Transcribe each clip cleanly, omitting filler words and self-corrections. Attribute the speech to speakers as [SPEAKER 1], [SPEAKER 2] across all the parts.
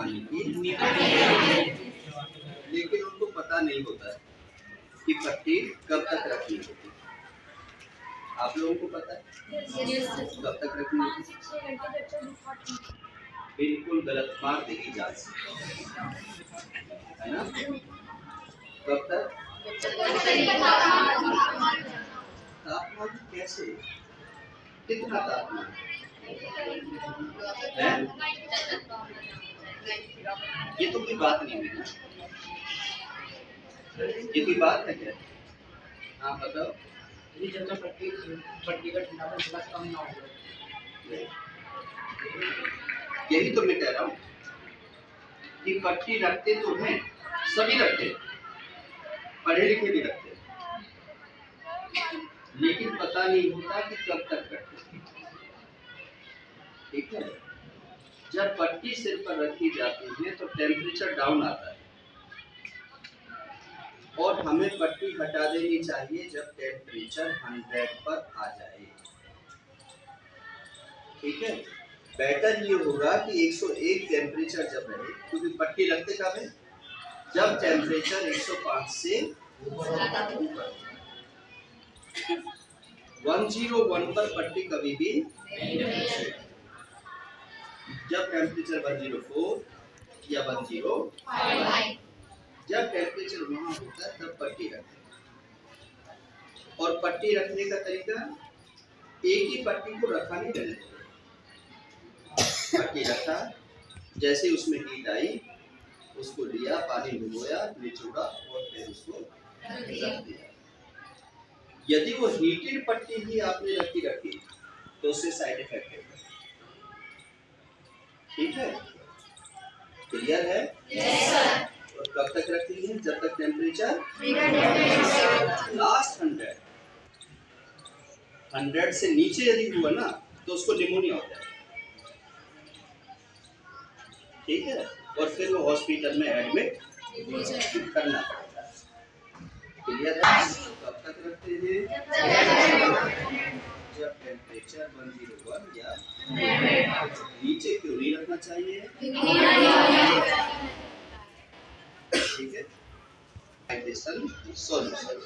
[SPEAKER 1] पानी की, लेकिन उनको पता नहीं होता कि पट्टी कब तक रखनी होती। आप लोगों को पता है कब तक रखनी होती? बिल्कुल गलत मार देगी जान से, है ना? कब तक? तापमान कैसे? कितना तापमान है? ये तो कोई बात नहीं है ना, ये कोई बात है क्या? हाँ बताओ।
[SPEAKER 2] जब तक पट्टी का ठंडापन थोड़ा कम ना हो।
[SPEAKER 1] यही तो मैं कह रहा हूँ कि पट्टी रखते तो हैं, सभी रखते हैं, पढ़े लिखे भी रखते हैं, लेकिन पता नहीं होता कि कब तक रखते हैं। ठीक है, जब पट्टी सिर पर रखी जाती है तो टेम्परेचर डाउन आता है और हमें पट्टी हटा देनी चाहिए जब टेम्परेचर 100 पर आ जाए। ठीक है, बेटर ये होगा कि 101 टेम्परेचर जब रहे, क्योंकि पट्टी लगते कब है? जब टेम्परेचर 105 से ऊपर। 101 पर पट्टी कभी भी जब टेम्परेचर 104 या 105, जब टेम्परेचर वहां होता है तब पट्टी रखते हैं। और पट्टी रखने का तरीका, एक ही पट्टी को रखा नहीं रहने देना। पट्टी रखा, जैसे उसमें हीट आई उसको लिया, पानी भिगोया, निचोड़ा और फिर उसको रख दिया। यदि वो हीटेड पट्टी ही आपने रखी तो उससे साइड इफेक्ट है। ठीक है, क्लियर है?
[SPEAKER 3] Yes sir.
[SPEAKER 1] और कब तक रखती है? जब तक टेम्परेचर लास्ट 100 से नीचे यदि हुआ ना तो उसको निमोनिया होता है। ठीक है, और फिर वो हॉस्पिटल में एडमिट करना पड़ेगा। क्लियर है? कब तक रखते हैं? जब टेम्परेचर 101 या नीचे क्यों नहीं रखना चाहिए? ठीक है, हाइड्रेशन सॉल्यूशन।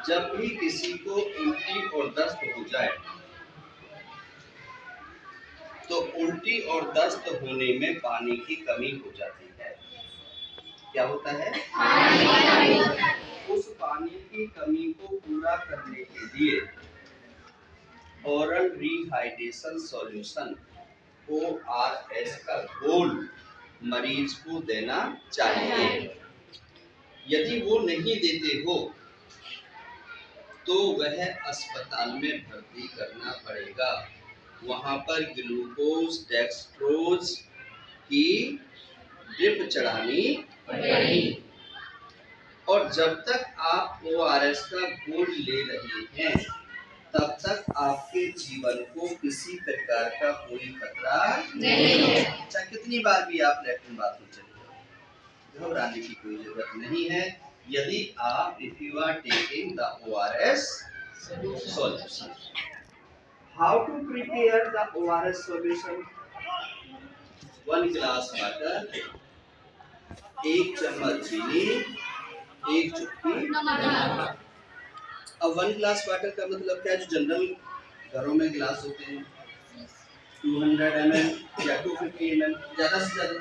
[SPEAKER 1] जब भी किसी को उल्टी और दस्त हो जाए तो उल्टी और दस्त होने में पानी की कमी हो जाती है। क्या होता है? उस पानी की कमी को पूरा करने के लिए ओरल रिहाइड्रेशन सॉल्यूशन ORS का घोल मरीज को देना चाहिए। यदि वो नहीं देते हो तो वह अस्पताल में भर्ती करना पड़ेगा। वहां पर ग्लूकोज डेक्सट्रोज की ड्रिप चढ़ानी पड़ेगी। और जब तक आप ORS का घोल ले रहे हैं तब तक आपके जीवन को किसी प्रकार का कोई खतरा नहीं है। चाहे कितनी बार भी आप लैट्रिन बाथरूम चले जाओ, घबराने की कोई जरूरत नहीं है। यदि आप if you are taking the ORS solution. How to prepare the ORS solution? 1 glass water, 1 चम्मच चीनी, 1 चुटकी नमक। अब 1 ग्लास वाटर का मतलब क्या है? जो जनरल घरों में गिलास होते हैं 200 ml या 250 ml, ज्यादा से ज्यादा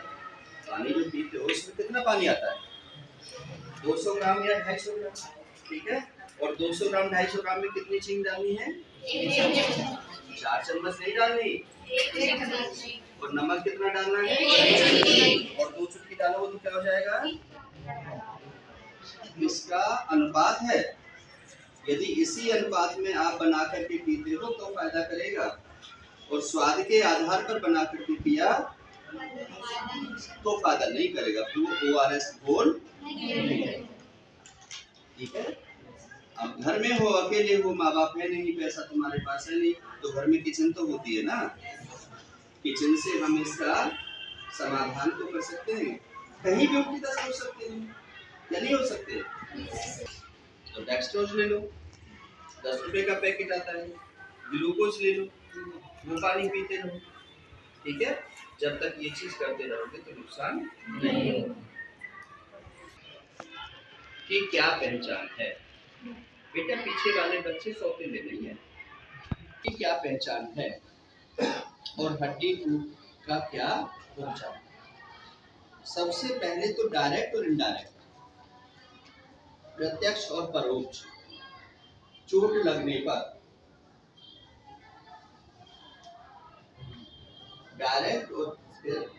[SPEAKER 1] पानी जो पीते हो इसमें कितना पानी आता है? 200 ग्राम या 250 ग्राम। ठीक है, और 200 ग्राम 250 ग्राम में कितनी चीनी डालनी है? 4 चम्मच नहीं डालनी। और नमक कितना डालना है? और 2 चुटकी डालोगे तो क्या हो जाएगा? इसका अनुपात है। यदि इसी अनुपात में आप बना करके पीते हो तो फायदा करेगा, और स्वाद के आधार पर बना करके पिया तो फायदा नहीं करेगा, फिर वो ORS घोल। ठीक है, अब घर में हो, अकेले हो, माँ बाप है नहीं, पैसा तुम्हारे पास है नहीं, तो घर में किचन तो होती है ना, किचन से हम इसका समाधान तो कर सकते हैं। कहीं भी उल्टी दस्त हो सकते हैं या नहीं हो सकते? तो डेक्सट्रोज ले लो, 10 रुपए का पैकेट आता है, ग्लूकोज ले लो, वो पानी पीते रहो। ठीक है, जब तक ये चीज करते रहोगे तो नुकसान नहीं होगा। कि क्या पहचान है? बेटा पीछे वाले बच्चे सौतेले नहीं है। कि क्या पहचान है और हड्डी टूट का क्या उपचार? सबसे पहले तो डायरेक्ट और इनडायरेक्ट, प्रत्यक्ष और परोक्ष। चोट लगने पर डायरेक्ट और फिर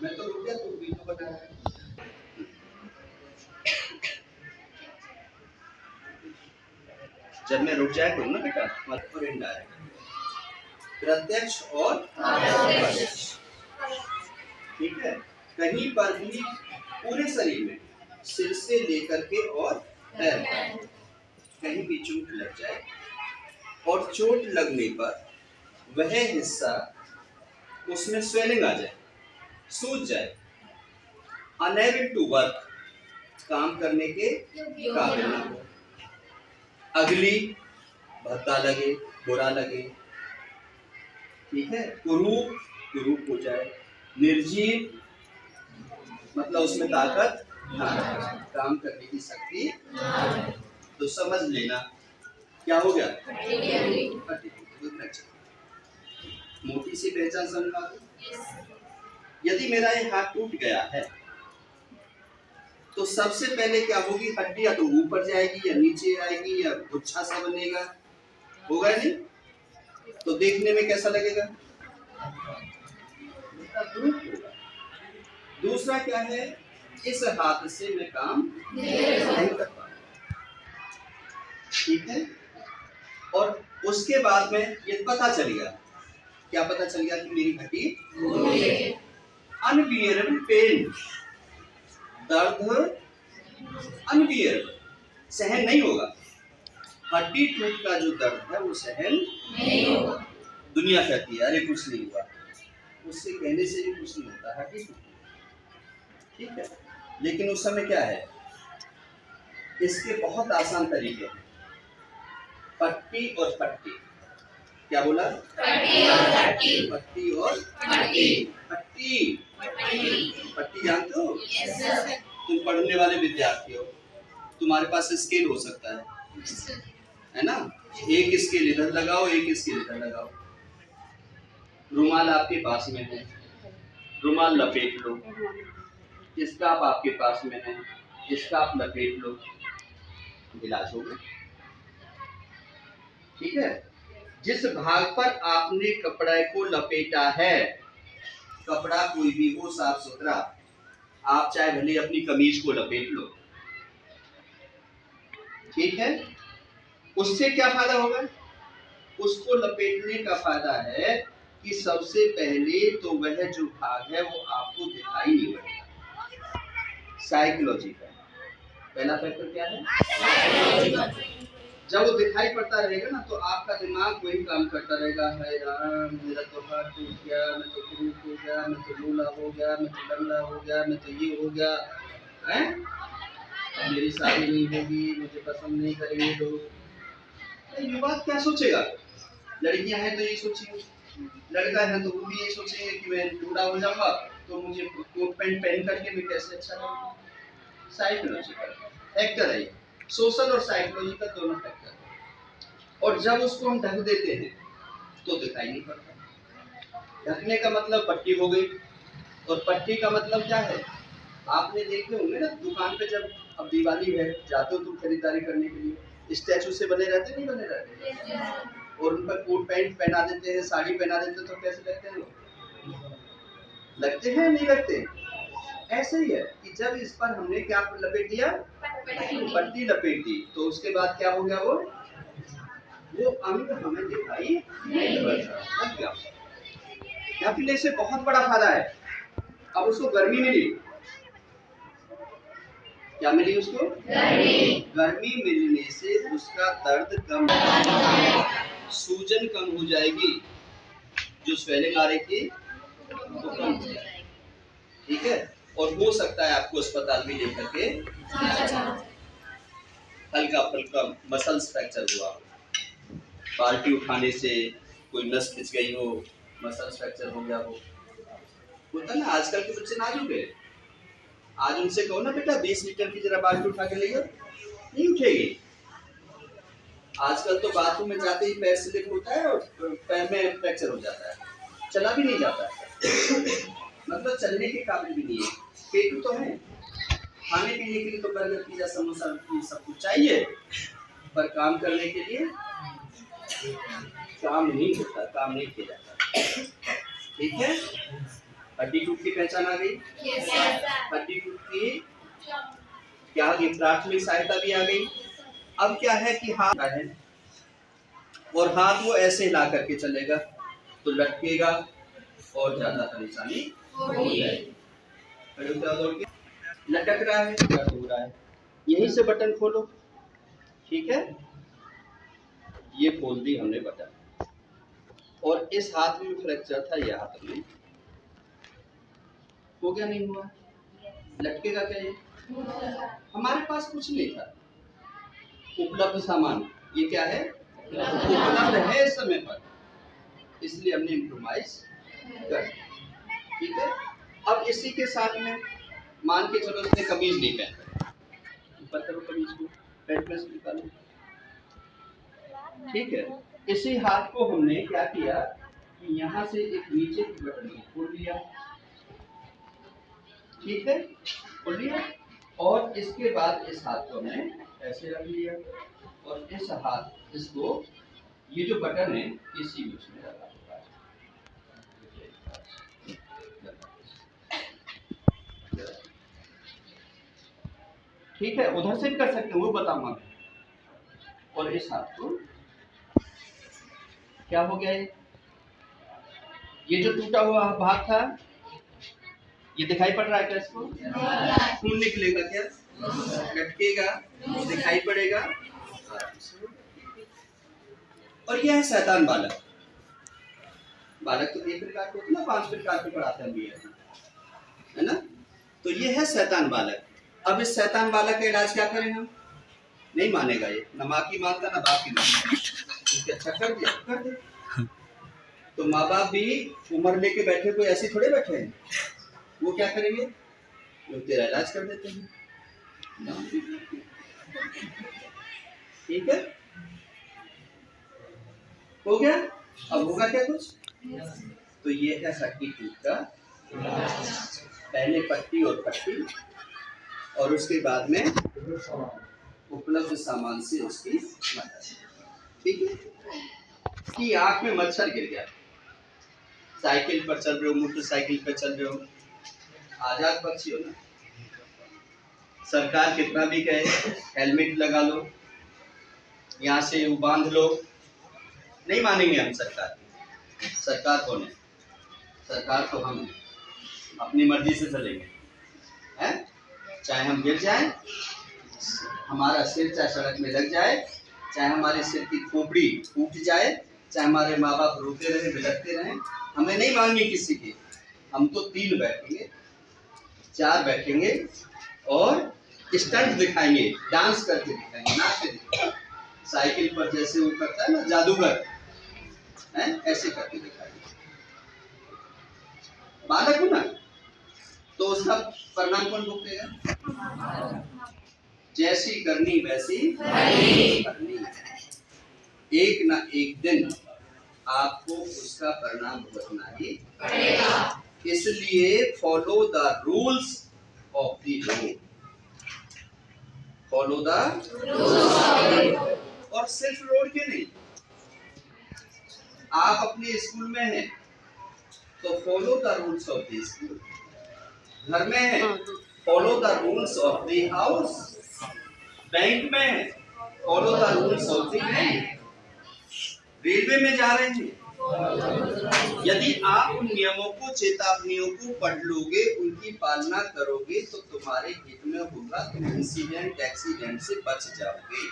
[SPEAKER 1] मैं तो रुक गया, तू वीडियो बना रहा है। जब मैं रुक जाए करूँ ना बेटा, मतलब और इनडायरेक्ट, प्रत्यक्ष और परोक्ष। ठीक है, कहीं पर भी पूरे शरीर में, सिर से लेकर के और पैर तक कहीं भी चोट लग जाए और चोट लगने पर वह हिस्सा उसमें स्वेलिंग आ जाए, सूज जाए, अनेबल टू वर्क, काम करने के काबिल ना हो, अगली, भद्दा लगे, बुरा लगे, ठीक है, कुरूप हो जाए, निर्जीव मतलब उसमें ताकत ना रहे, काम करने की शक्ति, तो समझ लेना क्या हो गया? मोटी सी पहचान समझा दो। यदि मेरा ये हाथ टूट गया है तो सबसे पहले क्या होगी? हड्डी या तो ऊपर जाएगी या नीचे आएगी या गुच्छा सा बनेगा, होगा नहीं? तो देखने में कैसा लगेगा? दूसरा क्या है? इस हाथ से मैं काम नहीं कर पा रहा, ठीक है। और उसके बाद में ये पता चल गया, क्या पता चल गया? कि मेरी हड्डी अनबियरेबल पेन, दर्द अनबियरेबल, सहन नहीं होगा। हड्डी टूट का जो दर्द है वो सहन नहीं होगा। दुनिया कहती है अरे कुछ नहीं हुआ, उससे कहने से भी कुछ नहीं होता, हड्डी टूट, ठीक है। लेकिन उस समय क्या है? इसके बहुत आसान तरीके हैं, पट्टी और पट्टी। क्या बोला? पट्टी और पट्टी। पट्टी और पट्टी। पट्टी पट्टी जानते हो? तुम पढ़ने वाले विद्यार्थी हो, तुम्हारे पास स्केल हो सकता है ना? एक स्केल इधर लगाओ, एक स्केल इधर लगाओ। रुमाल आपके पास में है, रुमाल लपेट लो, स्कार्फ आपके पास में है, स्कार्फ लपेट लो, इलाज हो गया, ठीक है। जिस भाग पर आपने कपड़े को लपेटा है, कपड़ा कोई भी हो साफ सुथरा, आप चाहे भले अपनी कमीज को लपेट लो, ठीक है। उससे क्या फायदा होगा? उसको लपेटने का फायदा है कि सबसे पहले तो वह जो भाग है वो आपको दिखाई नहीं पड़ेगा। साइकोलॉजी का पहला फैक्टर क्या है? जब वो दिखाई पड़ता रहेगा ना तो आपका दिमाग वही काम करता रहेगा, है राम मेरा तो हाथ टूट गया, मैं तो क्रूप हो गया, मैं तो लूला हो गया, मैं तो लंगड़ा हो गया, मैं तो ये हो गया, हैं? मेरी शादी नहीं होगी, मुझे पसंद नहीं करेंगे लोग। ये बात क्या सोचेगा? लड़कियां हैं तो यही सोचेंगे, लड़का है तो वो भी यही सोचेंगे कि मैं बूढ़ा हो जाऊंगा तो मुझे कोट पैंट पहन करके मैं कैसे अच्छा लगूंगा। साइकोलॉजिकल फैक्टर है, सोशल और साइकोलॉजिकल दोनों फैक्टर है। और जब उसको हम ढक देते हैं तो दिखाई नहीं पड़ता। ढकने का मतलब पट्टी हो गई, और पट्टी का मतलब क्या है? आपने देखे होंगे ना दुकान पे, जब अब दिवाली है जाते हो तुम खरीदारी करने के लिए, स्टैचू से बने रहते नहीं बने रहते, और उन पर कोट पैंट पहना देते हैं, साड़ी पहना देते हैं, तो कैसे लगते हैं लोग? लगते हैं नहीं लगते? ऐसे ही है कि जब इस पर हमने क्या लपेट दिया? पट्टी लपेट दी, तो उसके बाद क्या हो गया? वो अंग हमें दिखाई नहीं पड़ता, लग गया। ढकने से बहुत बड़ा फायदा है। अब उसको गर्मी मिली, क्या मिली उसको? गर्मी मिलने से उसका दर्द कम, सूजन कम हो जाएगी, जो स्वेलिंग आ रही थी वो कम हो जाएगी, ठीक है। और हो सकता है आपको अस्पताल भी लेकर के हल्का फुल्का मसल्स फ्रैक्चर हुआ, बाल्टी उठाने से कोई नस खिंच गई हो, मसल फ्रैक्चर हो गया हो, होता ना। आजकल के बच्चे नाजुक है, आज उनसे कहो ना बेटा 20 लीटर की जरा बाल्टी उठा के ले आओ, नहीं उठेगी। आजकल तो बाथरूम में जाते ही पैर स्लिप होता है और पैर में फ्रैक्चर हो जाता है, चला भी नहीं जाता है, मतलब चलने के काबिल भी नहीं है। पेटू तो है, खाने पीने के लिए तो बर्गर पिज्जा समोसा सब कुछ चाहिए, पर काम करने के लिए काम नहीं होता, काम नहीं किया जाता। ठीक है, हड्डी टूट की पहचान आ गई। हड्डी टूट की क्या आ गई, प्राथमिक सहायता भी आ गई। अब क्या है कि हाथ है और हाथ वो ऐसे हिला करके चलेगा तो लटकेगा और ज्यादा परेशानी हो जाएगी। लटक रहा है, दर्द हो रहा है, यहीं से बटन खोलो। ठीक है, ये खोल दी हमने बटन, और इस हाथ में फ्रैक्चर था, ये हाथ में हो गया, नहीं हुआ, लटकेगा क्या ये? हमारे पास कुछ नहीं था, उपलब्ध सामान, ये क्या है, उपलब्ध है समय पर, इसलिए हमने इम्प्रोवाइज कर दिया। ठीक है, अब इसी के साथ में मान के चलो इसने कमीज नहीं पहना, ऊपर करो कमीज को, पैंट में से निकालो। ठीक है, इसी हाथ को हमने क्या किया कि यहाँ से एक नीचे की बटन को खोल लिया। ठीक है, खोल लिया, और इसके बाद इस हाथ को हमने ऐसे रख लिया, और इस हाथ इसको, ये जो बटन है इसी में उसमें लगा। ठीक है, उधर से भी कर सकते हैं, वो बताऊंगा। और इस हाथ को क्या हो गया, ये जो टूटा हुआ भाग था, ये दिखाई पड़ रहा है क्या इसको? खून निकलेगा क्या? लटकेगा, दिखाई पड़ेगा। और यह है शैतान बालक। बालक तो एक प्रकार के होते ना, 5 प्रकार के पढ़ाते हैं, है ना? तो ये है शैतान बालक। अब इस शैतान बालक का इलाज क्या करें हम? नहीं मानेगा ये, न माँ की मानता ना बाप की मानता। अच्छा कर दिया, कर दे। तो माँ बाप भी उम्र लेके बैठे, कोई ऐसे थोड़े बैठे हैं, वो क्या करेंगे, वो तेरा इलाज कर देते हैं। ठीक है, हो गया। अब होगा क्या कुछ? तो ये है हड्डी टूट का, पहले पट्टी और पट्टी, और उसके बाद में उपलब्ध सामान से उसकी मदद। ठीक है, कि आंख में मच्छर गिर गया, साइकिल पर चल रहे हो, मोटरसाइकिल पर चल रहे हो, आजाद पक्षी हो ना, सरकार कितना भी कहे हेलमेट लगा लो, यहाँ से वो बांध लो, नहीं मानेंगे हम सरकार। सरकार कौन है? सरकार तो हम हैं, अपनी मर्जी से चलेंगे, हैं? चाहे हम गिर जाएं, हमारा सिर चाहे सड़क में लग जाए, चाहे हमारे सिर की खोपड़ी टूट जाए, चाहे हमारे माँ बाप रोते रहे, बिलखते रहे, हमें नहीं मांगनी किसी की। हम तो 3 बैठेंगे, 4 बैठेंगे और स्टंट दिखाएंगे, डांस करके दिखाएंगे, नाचते दिखाएंगे, साइकिल पर जैसे वो करता है ना जादूगर, हैं? ऐसे करके दिखाएंगे। बालक हो ना, तो उसका परिणाम कौन भुगतेगा? जैसी करनी वैसी करनी, एक ना एक दिन आपको उसका परिणाम भुगतना ही पड़ेगा। इसलिए follow the rules of the road, follow the rules, और सिर्फ रोड के नहीं, आप अपने स्कूल में हैं तो follow the rules of the school, घर में है follow the rules of the house, bank में है follow the rules of the bank, railway में जा रहे हैं, यदि आप उन नियमों को, चेतावनियों को पढ़ लोगे, उनकी पालना करोगे, तो तुम्हारे हित में होगा, तुम इंसिडेंट एक्सीडेंट से बच जाओगे।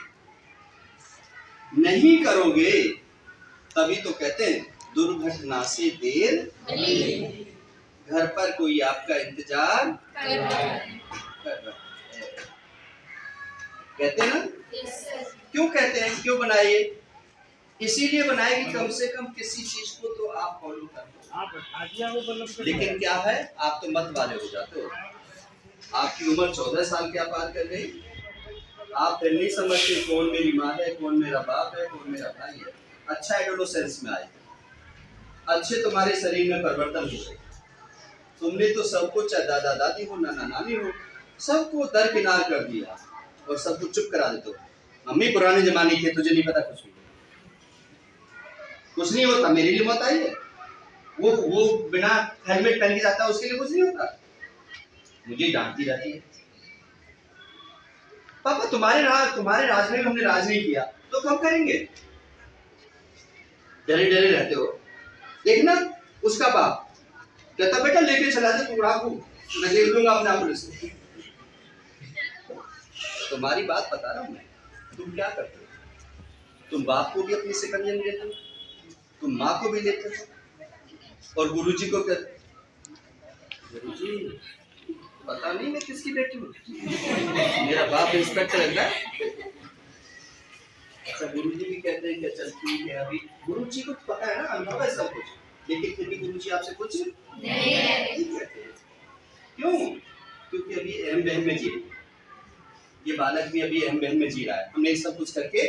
[SPEAKER 1] नहीं करोगे तभी तो कहते हैं दुर्घटना से देर, घर पर कोई आपका इंतजार कर रहा है। कहते हैं ना, क्यों कहते हैं, क्यों बनाए? इसीलिए बनाए कि कम से कम किसी चीज को तो आप फॉलो कर लो। लेकिन क्या है, आप तो मत वाले हो जाते हो। आपकी उम्र 14 साल क्या पार कर गई, आप फिर नहीं समझते कौन मेरी माँ है, कौन मेरा बाप है, कौन मेरा भाई है। अच्छा एडोलेसेंस में आए, अच्छे तुम्हारे शरीर में परिवर्तन हो गए, तुमने तो सबको, चाहे दादा दादी हो, नाना नानी हो, सबको दरकिनार कर दिया और सबको चुप करा देते हो। मम्मी पुराने जमाने के, तुझे नहीं पता कुछ नहीं होता। मेरे लिए मौत आई है, वो बिना हेलमेट पहन के जाता है, उसके लिए कुछ नहीं होता, मुझे डांटती रहती है। पापा तुम्हारे राज में हमने राज नहीं किया तो कब करेंगे? डरे डरे रहते हो। देखना उसका बाप कहता बेटा लेके चला दे टुकड़ा को, मैं देख लूंगा अपने आप पुलिस को। तुम्हारी बात बता रहा हूं मैं। तुम क्या करते हो? तुम बाप को भी अपनी शिकंजन लेते हो, तुम माँ को भी लेते हो, और गुरुजी को कहते, गुरुजी पता नहीं मैं किसकी बेटी हूँ, मेरा बाप इंस्पेक्टर है। अच्छा गुरुजी भी कहते हैं कि चल ठीक है, अभी गुरुजी को पता है ना, अनुभव है सब कुछ, लेकिन फिर भी गुरुजी आपसे कुछ नहीं कहते। क्यों? क्योंकि अभी अहम बहन में जी रही है, ये बालक भी अभी अहम बहन में जी रहा है। हमने सब कुछ करके,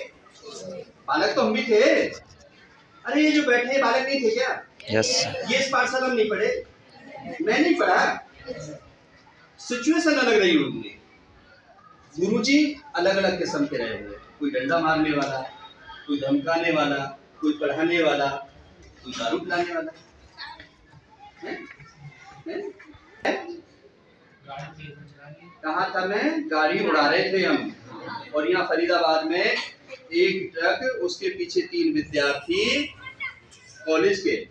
[SPEAKER 1] बालक तो हम भी थे। अरे ये जो बैठे हैं बालक नहीं थे क्या?
[SPEAKER 3] यस।
[SPEAKER 1] ये इस पाठशाला में नहीं पढ़े, मैं नहीं पढ़ा, सिचुएशन अलग रही होगी। गुरुजी अलग अलग किस्म के रहे हुए, कोई डंडा मारने वाला, कोई धमकाने वाला, कोई पढ़ाने वाला, कोई दारू पिलाने वाला है? कहा था मैं, गाड़ी उड़ा रहे थे हम, और यहाँ फरीदाबाद में एक ट्रक, उसके पीछे 3 विद्यार्थी कॉलेज के,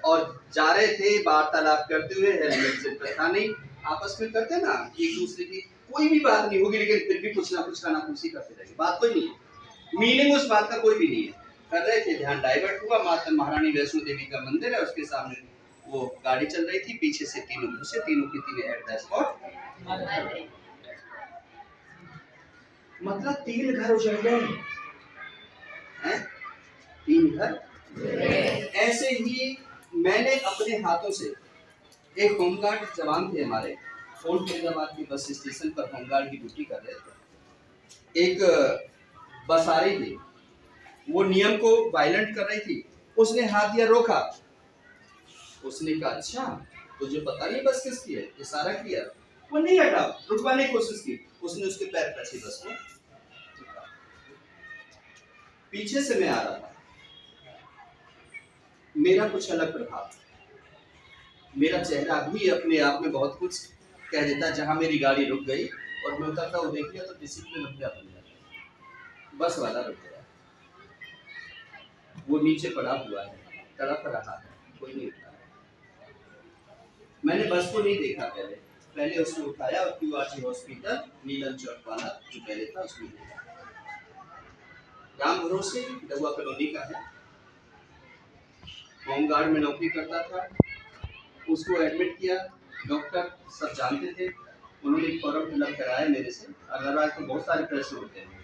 [SPEAKER 1] और जा रहे थे वार्तालाप करते हुए, हेलमेट से पता नहीं, आपस में करते ना एक दूसरे की, कोई भी बात नहीं होगी लेकिन फिर भी कुछ ना कुछ कानाफूसी करते रहेंगे, बात कोई नहीं है, मीनिंग उस बात का कोई भी नहीं है। कर रहे थे, ध्यान डाइवर्ट हुआ, माता महारानी वैष्णो देवी का मंदिर है, उसके सामने वो गाड़ी चल रही थी, पीछे से तीनों घुसे, तीनों की तीनों एट द स्पॉट, मतलब 3 घर उजड़ गए हैं, 3 घर। ऐसे ही मैंने अपने हाथों से, एक होमगार्ड जवान थे हमारे, ओल्ड फरीदाबाद के बस स्टेशन पर होमगार्ड की ड्यूटी कर रहे थे, एक बस आ रही थी, वो नियम को वायलेंट कर रही थी, उसने हाथ दिया, रोका, उसने कहा अच्छा तुझे पता नहीं बस किसकी है, इशारा किया, वो नहीं हटा, रुकवाने की कोशिश की, उसने उसके पैर कसे बस को, पीछे से मैं आ रहा था, मेरा कुछ अलग प्रभाव, मेरा चेहरा भी अपने आप में बहुत कुछ कह देता। जहां मेरी गाड़ी रुक गई और मैं उतरता वो देख लिया तो डिसिप्लिन बन गया, बस वाला रुक गया, वो नीचे पड़ा हुआ है, तड़प रहा है, कोई नहीं उठा। मैंने बस को नहीं देखा, पहले उसने उठाया और क्यूआरटी हॉस्पिटल नीलम चौक वाला जो पहले था उसमें देखा। राम भरोसे डगुआ कॉलोनी का है, होमगार्ड में नौकरी करता था, उसको एडमिट किया, डॉक्टर सब जानते थे, उन्होंने एक फॉर्म फिलअप कराया मेरे से। अदरवाइज तो बहुत सारे प्रश्न होते हैं,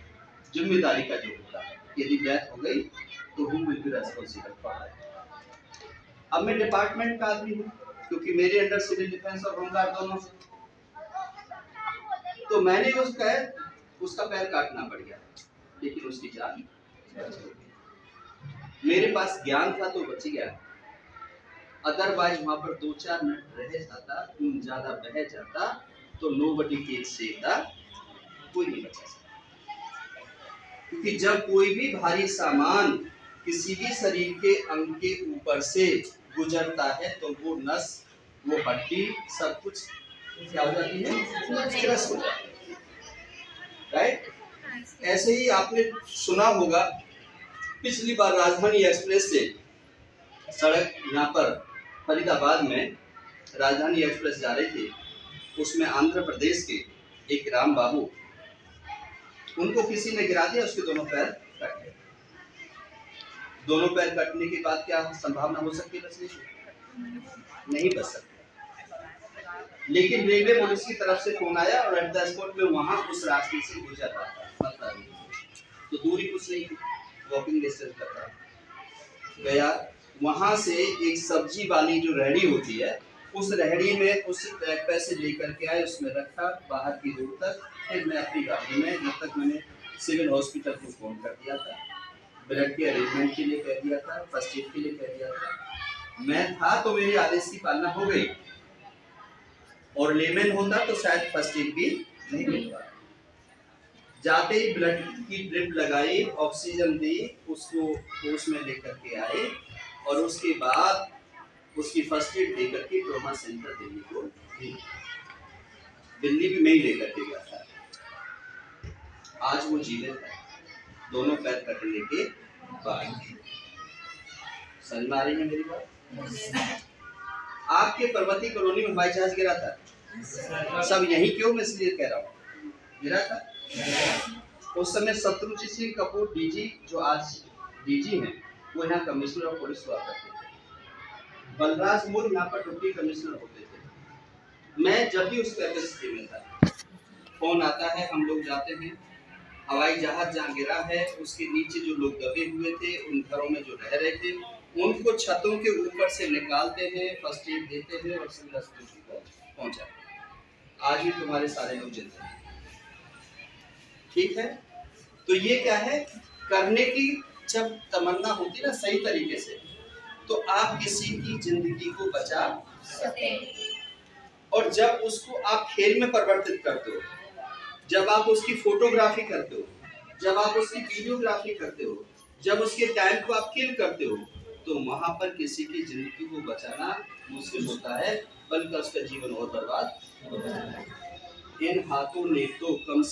[SPEAKER 1] जिम्मेदारी का जो होता है, यदि डेथ हो गई तो who will be responsible for that. अब मैं डिपार्टमेंट का आदमी हूँ, क्योंकि मेरे अंडर सिविल डिफेंस और होमगार्ड दोनों, तो मैंने उसका पैर काटना पड़ गया, लेकिन उसकी जान बच गई। मेरे पास ज्ञान था तो बच गया, अदरवाइज वहां पर 2-4 मिनट रह जाता, खून ज्यादा बह जाता तो नोबडी कैन सेव द, कोई नहीं बचा सकता। क्योंकि जब कोई भी भारी सामान किसी भी शरीर के अंग के ऊपर से गुजरता है तो वो नस, वो हड्डी, सब कुछ क्या हो जाती है, स्ट्रेस हो जाती है, राइट। ऐसे ही आपने सुना होगा, पिछली बार राजधानी एक्सप्रेस से सड़क यहाँ पर फरीदाबाद में राजधानी एक्सप्रेस जा रही थी, उसमें आंध्र प्रदेश के एक राम बाबू, उनको किसी ने गिरा दिया, उसके दोनों पैर कट गए। दोनों पैर कटने के बाद क्या संभावना हो सकती है बचने की? नहीं बच सकते। लेकिन रेलवे पुलिस की तरफ से फोन आया और एट द स्पॉट में वहां उस रास्ते से गुजर रहा था, तो दूरी कुछ नहीं थी, वॉकिंग डिस्टेंस पर था, गया वहां से एक सब्जी वाली जो रेहड़ी होती है, उस रेहड़ी में उस पैसे लेकर के आए, उसमें रखा बाहर की रोड तक। फिर मैं अपनी गाड़ी में, जब तक मैंने सिविल हॉस्पिटल को फ़ोन कर दिया था, ब्लड के अरेंजमेंट के लिए कह दिया था, फर्स्ट एड के लिए कह दिया था। मैं था तो मेरे आदेश की पालना हो गई, और लेमन होता तो शायद फर्स्ट एड भी नहीं मिल पाता। जाते ही ब्लड की ड्रिप लगाई, ऑक्सीजन दी, उसको होश में लेकर के आए, और उसके बाद उसकी फर्स्ट एड देकर के ट्रॉमा सेंटर दिल्ली को दी। दिल्ली भी मैं ही लेकर के गया था। आज वो जीवित है, दोनों पैर कटने के बाद। समझ में आ रही है मेरी बात? आपके पर्वती कॉलोनी में हवाई जहाज गिरा था, सब यही क्यों, मैं इसलिए कह रहा हूँ, गिरा था। उस समय शत्रुजीत सिंह कपूर डीजी, जो आज डीजी हैं, वो यहाँ कमिश्नर ऑफ पुलिस हुआ करते थे। बलराज मोर यहाँ पर डिप्टी कमिश्नर होते थे। मैं जब भी उस कैपेसिटी में था, फोन आता है, हम लोग जाते हैं, हवाई जहाज जहाँ गिरा है उसके नीचे जो लोग दबे हुए थे, उन घरों में जो रह रहे थे, उनको छतों के ऊपर से निकालते हैं, फर्स्ट एड देते हैं और सिविल हॉस्पिटल को पहुंचाते हैं। आज भी तुम्हारे सारे लोग जिंदा हैं, ठीक है। तो ये क्या है, करने की जब तमन्ना होती है ना सही तरीके से, तो आप किसी की जिंदगी को बचा सकते हैं। और जब उसको आप खेल में परिवर्तित करते हो, जब आप उसकी फोटोग्राफी करते हो, जब आप उसकी वीडियोग्राफी करते हो, जब उसके टाइम को आप किल करते हो, तो वहां पर किसी की जिंदगी को बचाना मुश्किल होता है, बल्कि उसका जीवन और बर्बाद होता है। इन हाथों ने तो कम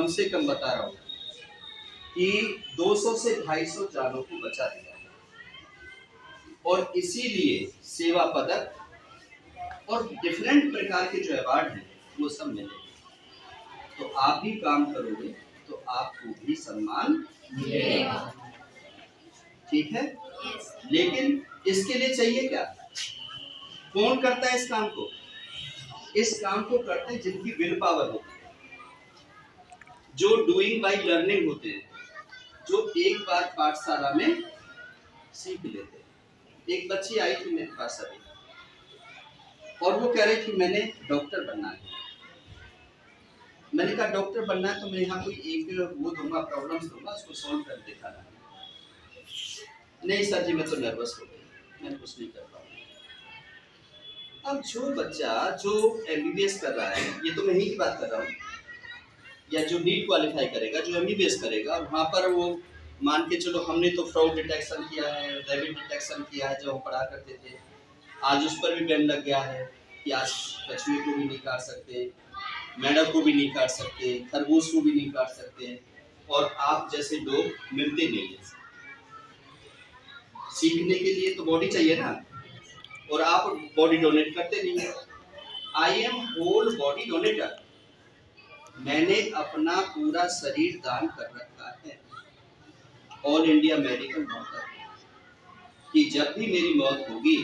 [SPEAKER 1] से कम बता रहा हूँ कि 200 से 250 जानों को बचा दिया, और इसीलिए सेवा पदक और डिफरेंट प्रकार के जो अवार्ड हैं वो सब मिले। तो आप भी काम करोगे तो आपको भी सम्मान मिलेगा, ठीक है। लेकिन इसके लिए चाहिए क्या? कौन करता है इस काम को? इस काम को करते हैं जिनकी विल पावर होती है, जो डूइंग बाय लर्निंग होते हैं, जो एक बार पाठशाला में सीख लेते हैं। एक बच्ची आई थी मेरे पास अभी, और वो कह रही थी मैंने डॉक्टर बनना है। मैंने कहा डॉक्टर बनना है तो मैं यहाँ कोई एक वो दूंगा, प्रॉब्लम्स दूंगा, उसको सॉल्व कर दिखाना। नहीं सर जी मैं तो नर्वस हो गई, मैं कुछ नहीं कर पाऊंगा। अब जो बच्चा जो एमबीबीएस कर रहा है, ये तो मैं ही की बात कर रहा हूँ, या जो नीट क्वालिफाई करेगा, जो एमबीबीएस करेगा, वहाँ पर वो मान के चलो हमने तो फ्रॉड डिटेक्शन किया है, रैबिट डिटेक्शन किया है, जब हम पढ़ा करते थे, आज उस पर भी बैन लग गया है कि आज कछुए को भी नहीं काट सकते, मेंढक को भी नहीं काट सकते, खरगोश को भी नहीं काट सकते, और आप जैसे लोग मिलते नहीं हैं। सीखने के लिए तो बॉडी चाहिए ना, और आप बॉडी डोनेट करते नहीं हैं। I am whole body donor, मैंने अपना पूरा शरीर दान कर रखा है ऑल इंडिया मेडिकल डॉक्टर, कि जब भी मेरी मौत होगी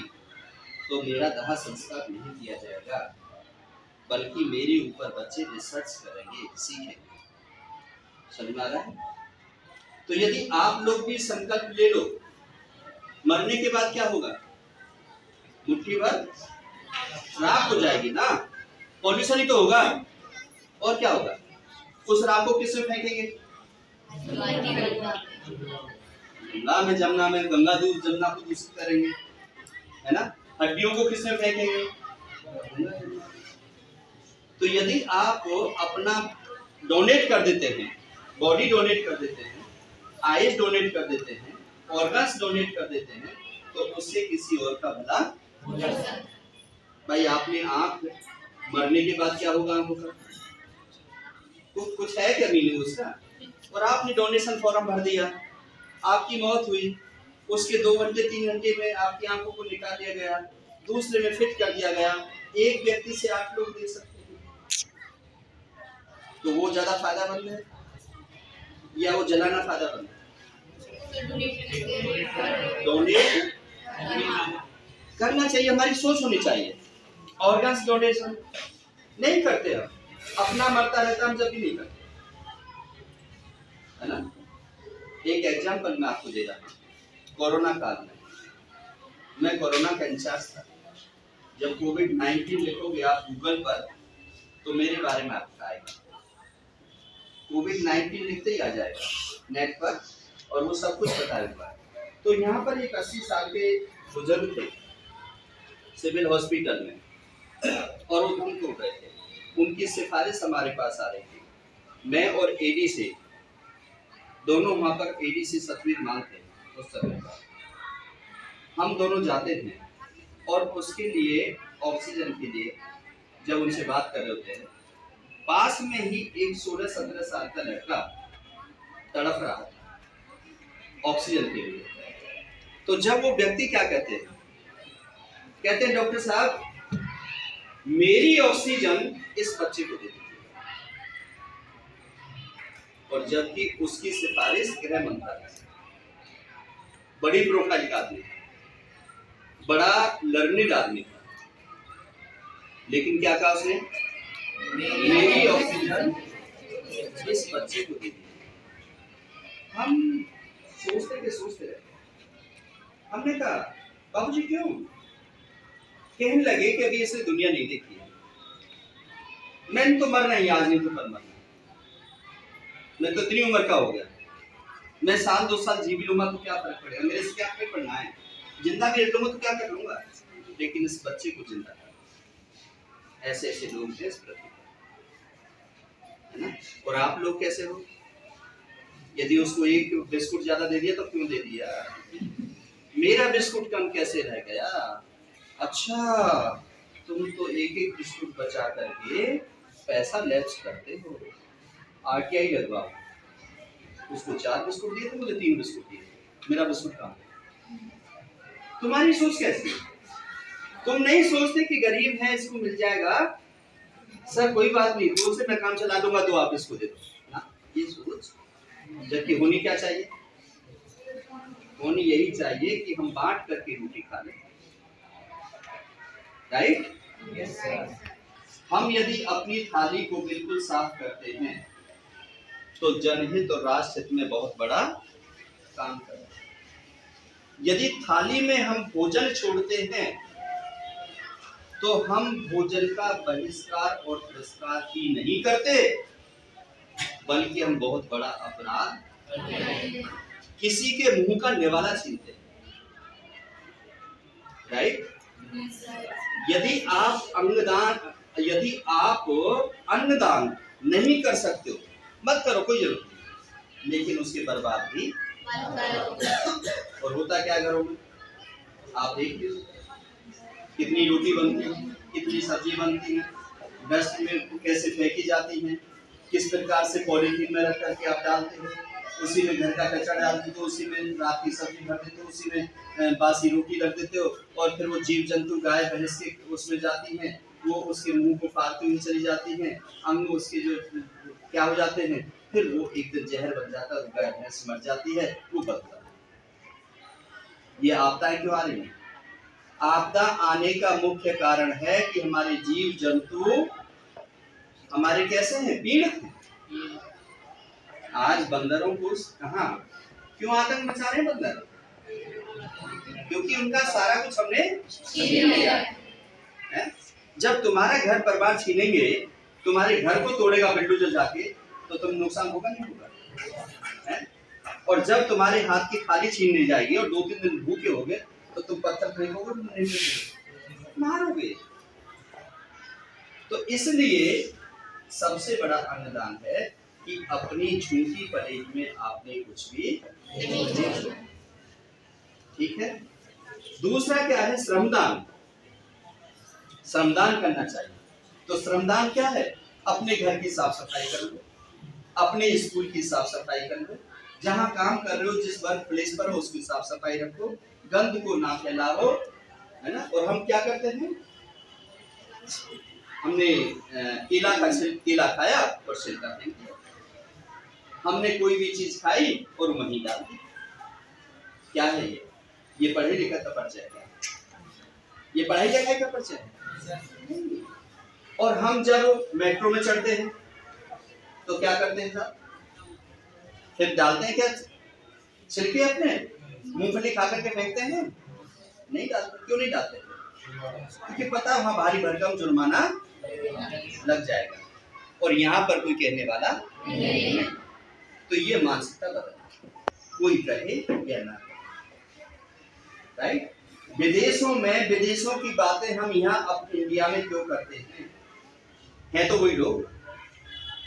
[SPEAKER 1] तो मेरा दाह संस्कार नहीं किया जाएगा, बल्कि मेरे ऊपर बच्चे रिसर्च करेंगे, सीखेंगे। समझ में आ रहा है? तो यदि आप लोग भी संकल्प ले लो, मरने के बाद क्या होगा? मुट्ठी भर राख हो जाएगी ना, पॉल्यूशन ही तो होगा, और क्या होगा? उस राख को किस में फेंकेंगे? गंगा में, जमुना में, गंगा दूध जमुना को दूषित करेंगे, है ना। हड्डियों को किस में फेंकेंगे? तो यदि आप अपना डोनेट कर देते हैं, बॉडी डोनेट कर देते हैं, आइज डोनेट कर देते हैं, ऑर्गन्स डोनेट कर देते हैं, तो उससे किसी और का भला हो जाता है। भाई आपने आंख, मरने के बाद क्या होगा आंखों का? कुछ है क्या मीनिंग उसका? और आपने डोनेशन फॉर्म भर दिया, आपकी मौत हुई, उसके 2 घंटे 3 घंटे में आपकी आंखों को निकाल लिया गया, दूसरे में फिट कर दिया गया, एक व्यक्ति से 8 लोग देख सकते हैं, तो वो ज्यादा फायदामंद है या वो जलाना फायदामंद है? डोनेट करना चाहिए, हमारी सोच होनी चाहिए। ऑर्गन्स डोनेशन नहीं करते हम, अपना मरता रहता हम जब भी नहीं करते, है ना। एक एग्जाम्पल मैं आपको दे रहा हूँ। कोरोना काल में मैं कोरोना का इंचार्ज था। जब कोविड-19 लिखोगे आप गूगल पर तो मेरे बारे में आपका आएगा। कोविड-19 लिखते ही आ जाएगा नेट पर और वो सब कुछ बताया हुआ है। तो यहाँ पर एक 80 साल के बुजुर्ग थे सिविल हॉस्पिटल में और वो धुन टूट रहे थे। उनकी सिफारिश हमारे पास आ रही थी। मैं और एडीसी दोनों वहाँ पर एडीसी सतवीर मान थे उस समय पर। हम दोनों जाते थे और उसके लिए ऑक्सीजन के लिए जब उनसे बात कर रहे होते हैं, पास में ही एक 16-17 साल का लड़का तड़प रहा था ऑक्सीजन के लिए। तो जब वो व्यक्ति क्या कहते हैं डॉक्टर साहब मेरी ऑक्सीजन इस बच्चे को दे दीजिए। और जबकि उसकी सिफारिश गृह मंत्रालय से, बड़ी प्रोफाइल का आदमी, बड़ा लर्निड आदमी था, लेकिन क्या कहा उसने, मेरी ऑक्सीजन इस बच्चे को दे दीजिए। हम सोचते रहे। हमने कहा बाबूजी क्यों? कहने लगे कि अभी इसे दुनिया नहीं देखी है। मैंने तो मरना ही, आज नहीं तो कल मरना। मैं तो इतनी उम्र का हो गया, मैं 1-2 साल जी भी लूंगा तो क्या फर्क पड़ेगा, मेरे से क्या फर्क पड़ना है, जिंदा भी रह लूंगा तो क्या कर लूंगा। लेकिन इस बच्चे को जिंदा कर। ऐसे ऐसे लोग हैं इस पृथ्वी पर, है ना। और आप लोग कैसे हो? यदि उसको एक बिस्कुट ज्यादा दे दिया तो क्यों दे दिया? मेरा बिस्कुट कम कैसे रह गया? अच्छा, तुम तो एक बिस्कुट बचा करके पैसा लैप्स करते हो। आरटीआई लगवाओ। उसको 4 बिस्कुट दिए थे, मुझे 3 बिस्कुट दिए, मेरा बिस्कुट कहाँ है? तुम्हारी सोच कैसी? तुम नहीं सोचते कि गरीब है इसको मिल जाएगा, सर कोई बात नहीं, दूर से मैं काम चला लूंगा तो आप इसको दे दो ना, ये सोच। जबकि होनी क्या चाहिए? होनी यही चाहिए कि हम बांट करके रोटी खा लें, राइट?
[SPEAKER 2] यस
[SPEAKER 1] हम यदि अपनी थाली को बिल्कुल साफ करते हैं तो जनहित और राष्ट्र हित में बहुत बड़ा काम करते हैं। यदि थाली में हम भोजन छोड़ते हैं तो हम भोजन का बहिष्कार और तिरस्कार ही नहीं करते, बल्कि हम बहुत बड़ा अपराध किसी के मुंह का निवाला छीनते हैं, राइट? यदि आप अन्नदान नहीं कर सकते हो, मत करो, कोई जरूरत नहीं, लेकिन उसके बर्बाद भी और होता क्या घरों में? आप देखिए कितनी रोटी बनती है, कितनी सब्जी बनती है, डस्ट में कैसे फेंकी जाती है, किस प्रकार से पॉलीथीन में रख करके आप डालते हो, उसी में घर का कचरा डालते हो, उसी में रात की सब्जी भर देते हो, उसी में बासी रोटी रख देते हो, और फिर वो जीव जंतु गाय भैंस के उसमें जाती हैं, वो उसके मुंह को फाड़ती हुई चली जाती हैं, अंग उसके जो क्या हो जाते हैं, फिर वो एक दिन जहर बन जाता है, गाय भैंस मर जाती है, वो बदता है। ये आपदाएं क्यों आ रही हैं? आपदा आने का मुख्य कारण है कि हमारे जीव जंतु हमारे कैसे हैं, पीड़ित हैं। आज बंदरों को कहाँ क्यों आतंक मचा रहे हैं बंदर? क्योंकि उनका सारा कुछ हमने छीन लिया है। जब तुम्हारा घर परिवार छीनेंगे, तुम्हारे घर को तोड़ेगा बुलडोजर जाके, तो तुम नुकसान होगा नहीं होगा है? और जब तुम्हारे हाथ की थाली छीन ली जाएगी और 2-3 दिन भूखे हो गए तो तुम पत्थर फेंकोगे, मारोगे। तो इसलिए सबसे बड़ा अन्नदान है कि अपनी झूठी पलेट में आपने कुछ भी नहीं, ठीक है। दूसरा क्या है? श्रमदान। श्रमदान करना चाहिए। तो श्रमदान क्या है? अपने घर की साफ सफाई कर लो, अपने स्कूल की साफ सफाई कर लो, जहां काम कर रहे हो जिस वर्क प्लेस पर हो उसकी साफ सफाई रखो, गंद को ना फैलाओ, है ना। और हम क्या करते हैं? हमने केला खाया और छिलका फेंक दिया, हमने कोई भी चीज खाई और वहीं डाल दी। क्या है ये पढ़े लिखा का परिचय है? ये पढ़ाई लिखाई का परिचय है? और हम जब मेट्रो में चढ़ते हैं तो क्या करते हैं साहब? फिर डालते हैं क्या? छिलके अपने मूंगफली खा करके फेंकते हैं? नहीं डालते। क्यों नहीं डालते? क्योंकि पता है वहां भारी भरकम जुर्माना लग जाएगा और यहाँ पर कोई कहने वाला नहीं। तो ये मानसिकता बदल, कोई कहे या ना, राइट। विदेशों में विदेशों की बातें हम यहाँ अपने इंडिया में क्यों करते हैं? है तो वही लोग,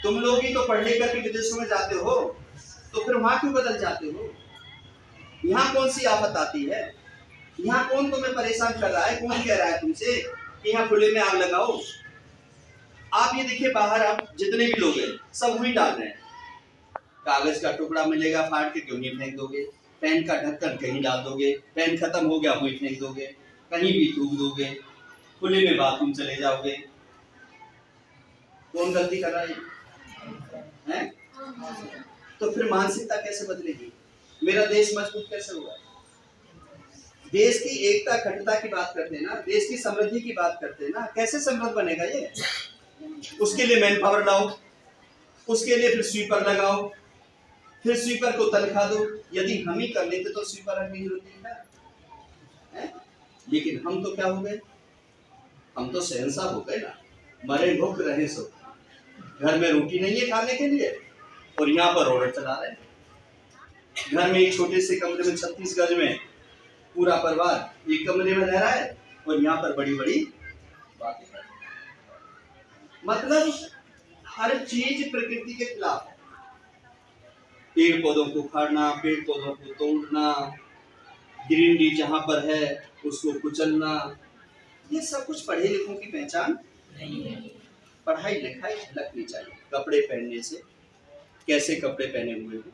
[SPEAKER 1] तुम लोग ही तो पढ़ लिख करके विदेशों में जाते हो, तो फिर वहां क्यों बदल जाते हो? यहाँ कौन सी आफत आती है? यहाँ कौन तुम्हें परेशान कर रहा है? कौन कह रहा है तुमसे कि यहाँ खुले में आग लगाओ? आप ये देखिए बाहर आप जितने भी लोग हैं सब वही डाल रहे हैं। कागज का टुकड़ा मिलेगा फाड़ के क्यों नहीं फेंक दोगे? पेन का ढक्कन कहीं डाल दोगे, पेन खत्म हो गया वही फेंक दोगे, कहीं भी थूक दोगे, खुले में बाथरूम चले जाओगे। कौन गलती कर रहा है? तो फिर मानसिकता कैसे बदलेगी? मेरा देश मजबूत कैसे होगा? देश की एकता अखंडता की बात करते हैं ना, देश की समृद्धि की बात करते हैं ना, कैसे समृद्ध बनेगा ये? उसके लिए मैन पावर लाओ, उसके लिए फिर स्वीपर लगाओ, फिर स्वीपर को तनख्वाह दो। यदि हम ही कर लेते तो स्वीपर रखने की जरूरत नहीं है। लेकिन हम तो क्या हो गए? हम तो शहंशाह हो गए ना, मरे भूख रहे सो। घर में रोटी नहीं है खाने के लिए और यहाँ पर ऑर्डर चला रहे हैं। घर में एक छोटे से कमरे में 36 गज में पूरा परिवार एक कमरे में रह रहा है और यहाँ पर बड़ी बड़ी बातें कर रहे हैं। मतलब हर चीज प्रकृति के खिलाफ है। पेड़ पौधों को उखाड़ना, पेड़ पौधों को तोड़ना, ग्रीनरी जहां पर है उसको कुचलना, ये सब कुछ पढ़े लिखों की पहचान नहीं है। पढ़ाई लिखाई लगनी चाहिए। कपड़े पहनने से, कैसे कपड़े पहने हुए हो,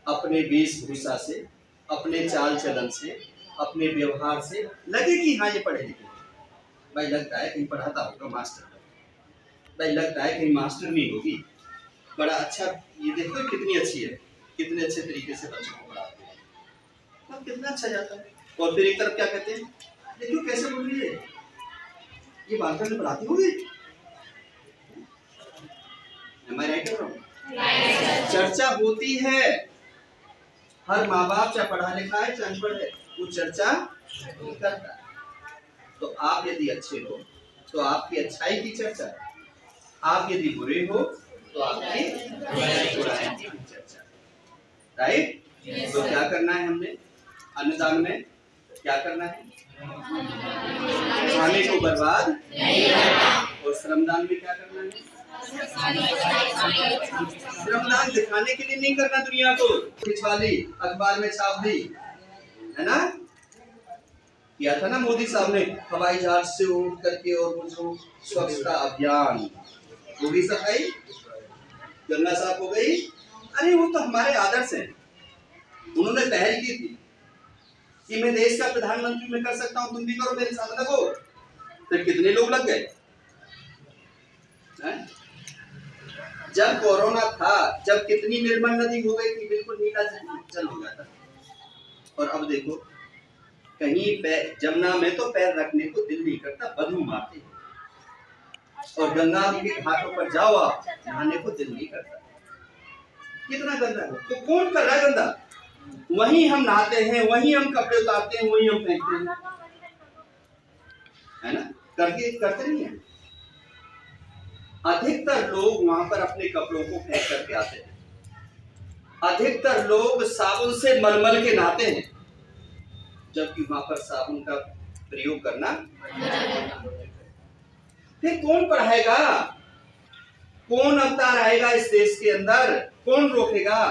[SPEAKER 1] अपने वेशभूषा से, अपने चाल चलन से, अपने व्यवहार से लगे कि हाँ ये पढ़े लिखे। भाई लगता है कहीं पढ़ाता होगा मास्टर, भाई लगता है कहीं मास्टर नहीं होगी, बड़ा अच्छा, ये देखो कितनी अच्छी है, कितने अच्छे तरीके से बच्चों को पढ़ाते हैं, अब कितना अच्छा जाता है। और फिर एक तरफ क्या कहते हैं, देखो कैसे बोल रही है, ये बालकन में पढ़ाती होगी। Am I right or wrong? चर्चा होती है, हर माँ बाप चाहे पढ़ा लिखा है चाहे अनपढ़ है, वो चर्चा करता है। तो आप यदि अच्छे हो तो आपकी अच्छाई की चर्चा, आप यदि बुरे हो तो आपकी बुराई की चर्चा, राइट। तो क्या करना है हमने अन्नदान में? क्या करना है? खाने को बर्बाद नहीं करना। और श्रमदान में क्या करना है? श्रमदान दिखाने के लिए नहीं करना दुनिया को, खिंचवा ली, अखबार में छाप दी, है ना। किया था ना मोदी साहब ने, हवाई जहाज से उठ करके और वो जो स्वच्छता अभियान, वो भी सफाई, गंगा साफ हो गई। अरे वो तो हमारे आदर्श हैं, उन्होंने पहल की थी कि मैं देश का प्रधानमंत्री में कर सकता हूं, तुम भी करो, मेरे साथ लगो। फिर कितने लोग लग गए? जब कोरोना था, जब कितनी निर्मल नदी हो गई थी, बिल्कुल नीला जल हो गया था। और अब देखो कहीं पैर, जमुना में तो पैर रखने को दिल नहीं करता, बदबू मारते। और गंगा के घाटों पर जाओ आप, नहाने को दिल नहीं करता, कितना गंदा है। तो कौन कर रहा है गंदा? वहीं हम नहाते हैं, वहीं हम कपड़े उतारते हैं, वहीं हम फेंकते हैं, है ना। करते नहीं है। अधिकतर लोग वहां पर अपने कपड़ों को फेंक करके आते हैं, अधिकतर लोग साबुन से मलमल के नहाते हैं, जबकि वहां पर साबुन का प्रयोग करना। फिर कौन पढ़ाएगा? कौन अवतार आएगा इस देश के अंदर? कौन रोकेगा?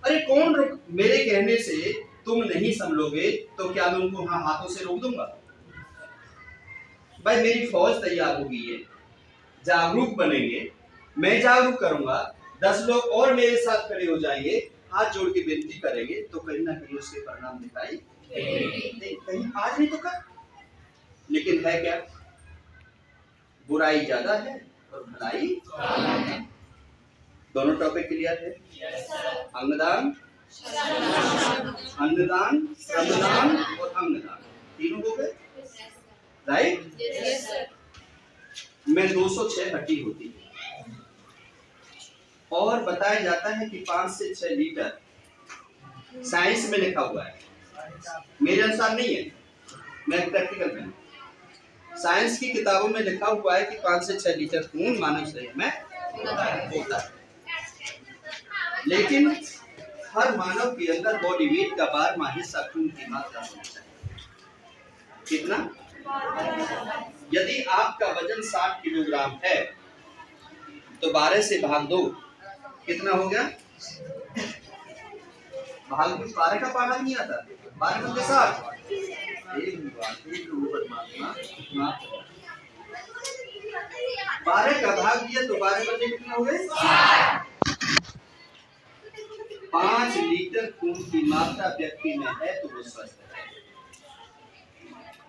[SPEAKER 1] अरे कौन रोक? मेरे कहने से तुम नहीं संभलोगे तो क्या मैं उनको हाथों से रोक दूंगा? भाई मेरी फौज तैयार होगी, है जागरूक बनेंगे, मैं जागरूक करूंगा, 10 लोग और मेरे साथ खड़े हो जाएंगे, हाथ जोड़ के विनती करेंगे, तो कहीं ना कहीं उसके परिणाम दिखाई कहीं आज नहीं तो कल। लेकिन है क्या? बुराई ज्यादा है और भलाई कम है। दोनों टॉपिक क्लियर है? अंगदान, अन्नदान, श्रमदान और अंगदान, तीनों हो गए, राइट। में 206 हड्डी होती है और बताया जाता है कि 5 से 6 लीटर साइंस में लिखा हुआ है, मेरे अनुसार नहीं है, मैं प्रैक्टिकल में। साइंस की किताबों में लिखा हुआ है कि 5 से 6 लीटर खून मानव शरीर में होता है, लेकिन हर मानव के अंदर बॉडी वेट का 12वां हिस्सा खून की मात्रा होना चाहिए। कितना? यदि आपका वजन 60 किलोग्राम है तो 12 से भाग दो, कितना हो गया? भाग दो, 12 का पारा नहीं आता, 12 बंदे 60, 12 का भाग दिया तो 12 बंदे कितना हो गए? 5 लीटर खून की मात्रा व्यक्ति में है तो वो स्वस्थ है।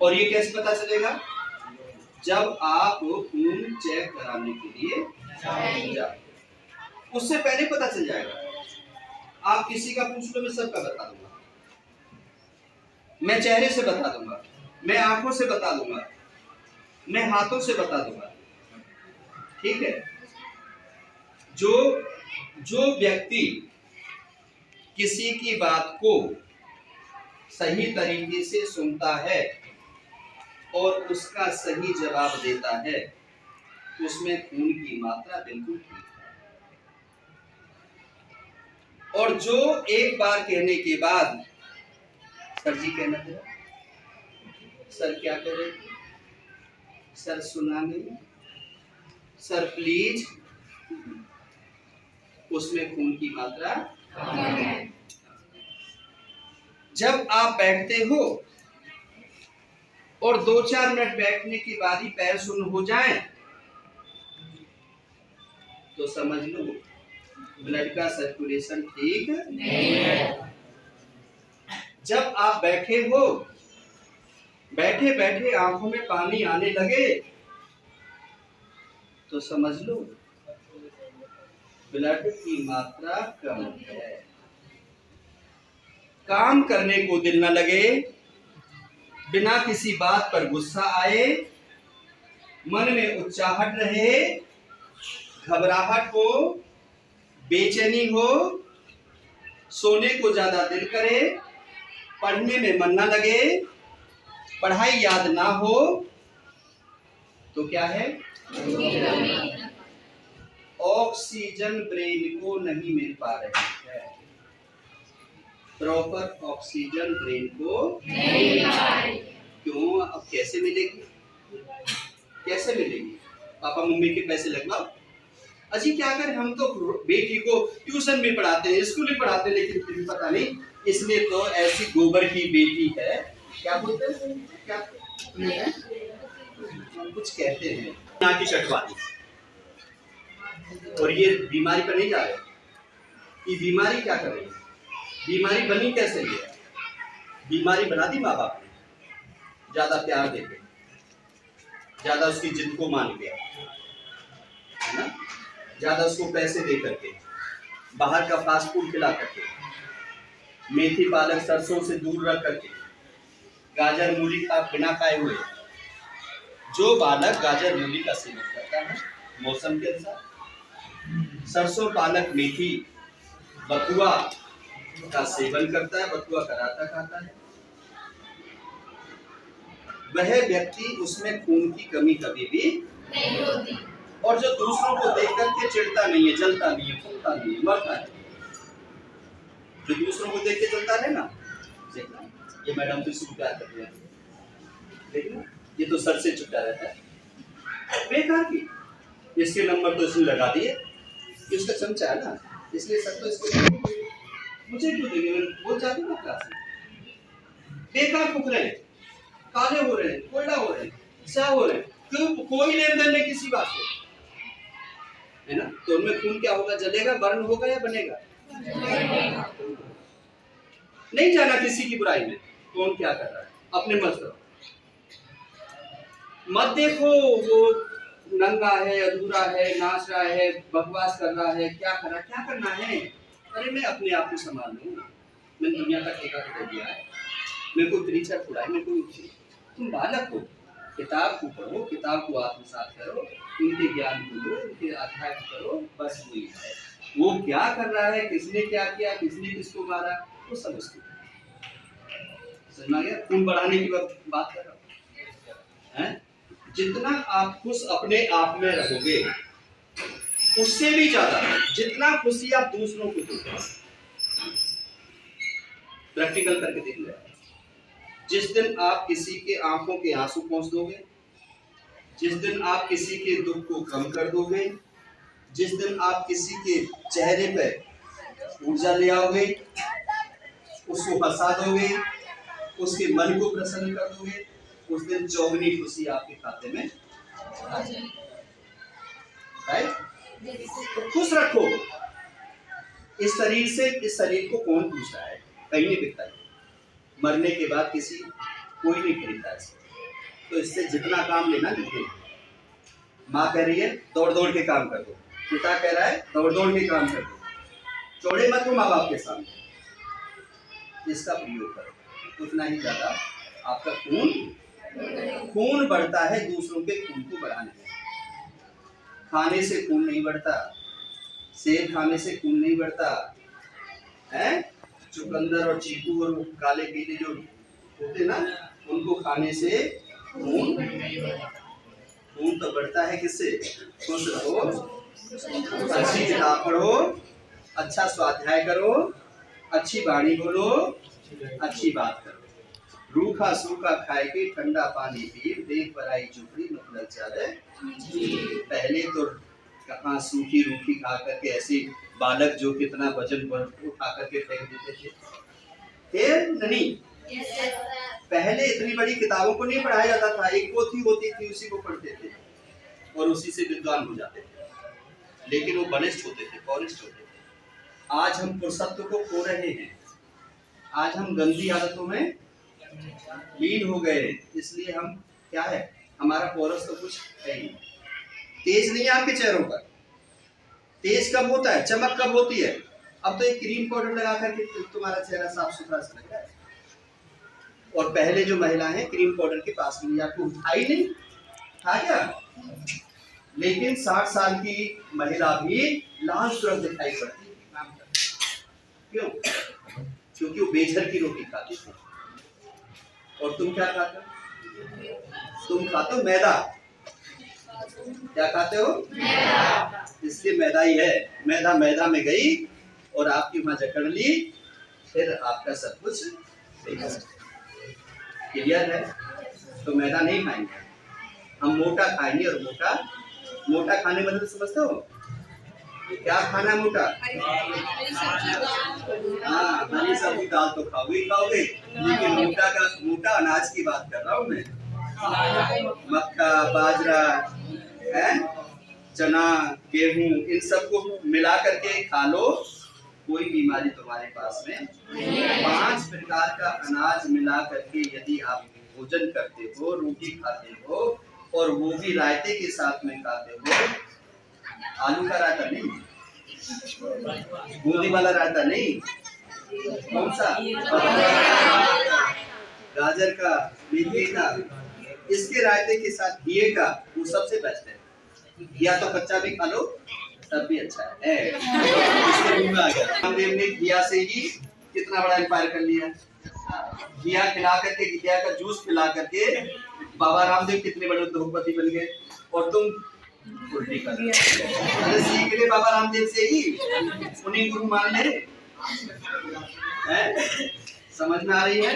[SPEAKER 1] और ये कैसे पता चलेगा? जब आप खून चेक कराने के लिए जाए, उससे पहले पता चल जाएगा। आप किसी का पूछ लो, मैं सबका बता दूंगा, मैं चेहरे से बता दूंगा, मैं आंखों से बता दूंगा, मैं हाथों से बता दूंगा। ठीक है? जो व्यक्ति किसी की बात को सही तरीके से सुनता है और उसका सही जवाब देता है, उसमें खून की मात्रा बिल्कुल ठीक है। और जो एक बार कहने के बाद सर जी कहना है, सर क्या कह रहे, सर सुना नहीं, सर प्लीज, उसमें खून की मात्रा है। जब आप बैठते हो और 2-4 मिनट बैठने के बाद ही पैर सुन्न हो जाए तो समझ लो ब्लड का सर्कुलेशन ठीक नहीं है। जब आप बैठे हो, बैठे बैठे आंखों में पानी आने लगे तो समझ लो ब्लड की मात्रा कम है। काम करने को दिल न लगे, बिना किसी बात पर गुस्सा आए, मन में उच्चाहट रहे, घबराहट हो, बेचैनी हो, सोने को ज्यादा दिल करे, पढ़ने में मन न लगे, पढ़ाई याद ना हो, तो क्या है? ऑक्सीजन ब्रेन को नहीं मिल पा रही है, प्रॉपर ऑक्सीजन ब्रेन को नहीं मिल पा रही। क्यों? अब कैसे मिलेगी? कैसे मिलेगी? पापा मम्मी के पैसे लगवाओ। अजी क्या करें, हम तो बेटी को ट्यूशन भी पढ़ाते हैं, स्कूल भी पढ़ाते हैं, लेकिन फिर पता नहीं, इसलिए तो ऐसी गोबर की बेटी है। क्या बोलते हैं? क्या कुछ कहते हैं ना की शटवादी। और ये बीमारी पर नहीं जा रहे, ये बीमारी क्या कर रही है? बीमारी बनी कैसे है? बीमारी बना दी माँ बाप ने, ज्यादा प्यार देके, ज्यादा उसकी जिद को मान के, है ना, ज्यादा उसको पैसे दे करके, बाहर का फास्ट फूड खिला करके, मेथी पालक सरसों से दूर रख करके, गाजर मूली का बिना खाए हुए। जो बालक गाजर मूली का सेवन करता है मौसम के अनुसार, सरसों पालक मेथी बथुआ का सेवन करता है, बथुआ का रायता खाता है, वह व्यक्ति उसमें खून की कमी कभी भी नहीं होती। और जो दूसरों को देख करके चिढ़ता नहीं है, जलता नहीं है, फूलता नहीं है, मरता है, जो दूसरों को देख के चलता है ना, ये मैडम तो इसको प्यार करते हैं, देखना ये तो सर से छुट्टा रहता है, बेकार की, इसके नंबर तो इसने लगा दिए, इसका चमचा है ना, इसलिए सब तो इसको मुझे क्यों देंगे, वो चाहते ना क्लास में, बेकार फूक रहे हैं, काले हो रहे हैं, कोयला हो रहे हैं, स्याह हो रहे हैं, क्यों? कोई लेन देन नहीं किसी बात से, है ना। तो उनमें खून क्या होगा? जलेगा, बर्न होगा या बनेगा? नहीं जाना किसी की बुराई में, कौन क्या कर रहा है, अपने मत करो, मत देखो वो नंगा है, अधूरा है, नाच रहा है, बकवास कर रहा है, क्या कर रहा है, क्या करना है? अरे मैं अपने आप को संभाल लूं, मैंने दुनिया का ठेका कर दिया है, मेरे को परीक्षा छुड़ाए, मेरे को, तुम बालक हो, किताब को पढ़ो, किताब को आत्मसात करो, उनके ज्ञान को लो, उनके अध्ययन करो, बस वही है। वो क्या कर रहा है, किसने क्या किया, किसने किसको मारा, वो सब उसकी समझ में आ गया। खून बढ़ाने की बात कर रहा हूं। जितना आप खुश अपने आप में रहोगे, उससे भी ज्यादा जितना खुशी आप दूसरों को दोगे, प्रैक्टिकल करके देख ले। जिस दिन आप किसी के आंखों के आंसू पहुंच दोगे, जिस दिन आप किसी के दुख को कम कर दोगे, जिस दिन आप किसी के चेहरे पर ऊर्जा ले आओगे, उसको हंसा दोगे, उसके मन को प्रसन्न कर दोगे, उस दिन चौगुनी खुशी आपके खाते में आ जाएगी। राइट? तो खुश रखो। इस शरीर से, इस शरीर को कौन पूछ रहा है? कहीं नहीं बिकता है। मरने के बाद कोई नहीं खरीदता है। तो इससे जितना काम लेना लिखे। माँ कह रही है दौड़ दौड़ के काम कर दो, पिता कह रहा है दौड़ दौड़ के काम कर दो, चौड़े मत हो माँ बाप के सामने। इसका प्रयोग करो, उतना ही ज्यादा आपका खून बढ़ता है दूसरों के खून को बढ़ाने में। खाने से खून नहीं बढ़ता, सेब खाने से खून नहीं बढ़ता है। चुकंदर और चीकू और काले पीले जो होते ना, उनको खाने से खून तो बढ़ता है। किससे? खुश रहो, अच्छी किताब पढ़ो, अच्छा स्वाध्याय करो, अच्छी वाणी बोलो, अच्छी बात करो। रूखा सूखा खाए के ठंडा पानी पी, देख बराई चुपड़ी मतलब चले। पहले तो कहाँ सूखी रूखी खा करके ऐसे बालक जो कितना वजन उठा करके फेंक देते थे, फिर नहीं। पहले इतनी बड़ी किताबों को नहीं पढ़ाया जाता था, एक पोथी होती थी उसी को पढ़ते थे और उसी से विद्वान हो जाते थे, लेकिन वो बलिष्ठ होते थे, पौरिष्ठ होते थे। आज हम पुरुषत्व को खो रहे हैं, आज हम गंदी आदतों में लीन हो गए, इसलिए हम क्या है, हमारा पौरस तो कुछ है ही। तेज नहीं है आपके चेहरों पर। तेज कब होता है, चमक कब होती है? अब तो एक क्रीम पाउडर लगा करके तुम्हारा चेहरा साफ सुथरा सा लग रहा है। और पहले जो महिला है क्रीम पाउडर के पास में आपको उठाई नहीं था क्या? लेकिन 60 साल की महिला भी लाल सुरख दिखाई पड़ती है। क्यों? क्योंकि वो बेझर की रोटी खाती थी। और तुम क्या खाते हो? तुम खाते हो मैदा। क्या खाते हो? मैदा। इसलिए मैदा ही है। मैदा में गई और आपकी वहां जकड़ ली, फिर आपका सब कुछ क्लियर है। तो मैदा नहीं खाएंगे हम, मोटा खाएंगे। और मोटा खाने मतलब समझते हो क्या खाना? मोटा, हाँ, हरी सब्जी दाल तो खाओगे, लेकिन मोटा अनाज की बात कर रहा हूँ मैं। मक्का, बाजरा है, चना, गेहूं, इन सबको मिला करके खा लो, कोई बीमारी तुम्हारे पास में। 5 प्रकार का अनाज मिला करके यदि आप भोजन करते हो, रोटी खाते हो, और वो भी रायते के साथ में खाते हो, आलू का रायता नहीं, बूंदी वाला रायता नहीं, कौन सा, गाजर का, मेथी का, इसके रायते के साथ घिये का, वो सबसे बेस्ट है। घिया तो कच्चा भी खा लो तब भी अच्छा है। रामदेव ने घिया से ही कितना बड़ा एम्पायर कर लिया। घिया खिला करके, घिया का जूस पिला करके बाबा रामदेव कितने बड़े उद्योगपति बन गए, और तुम उल्टी कर रहे हो। सीख ले बाबा रामदेव से ही, उन्हीं गुरु मान ले। समझ में आ रही है?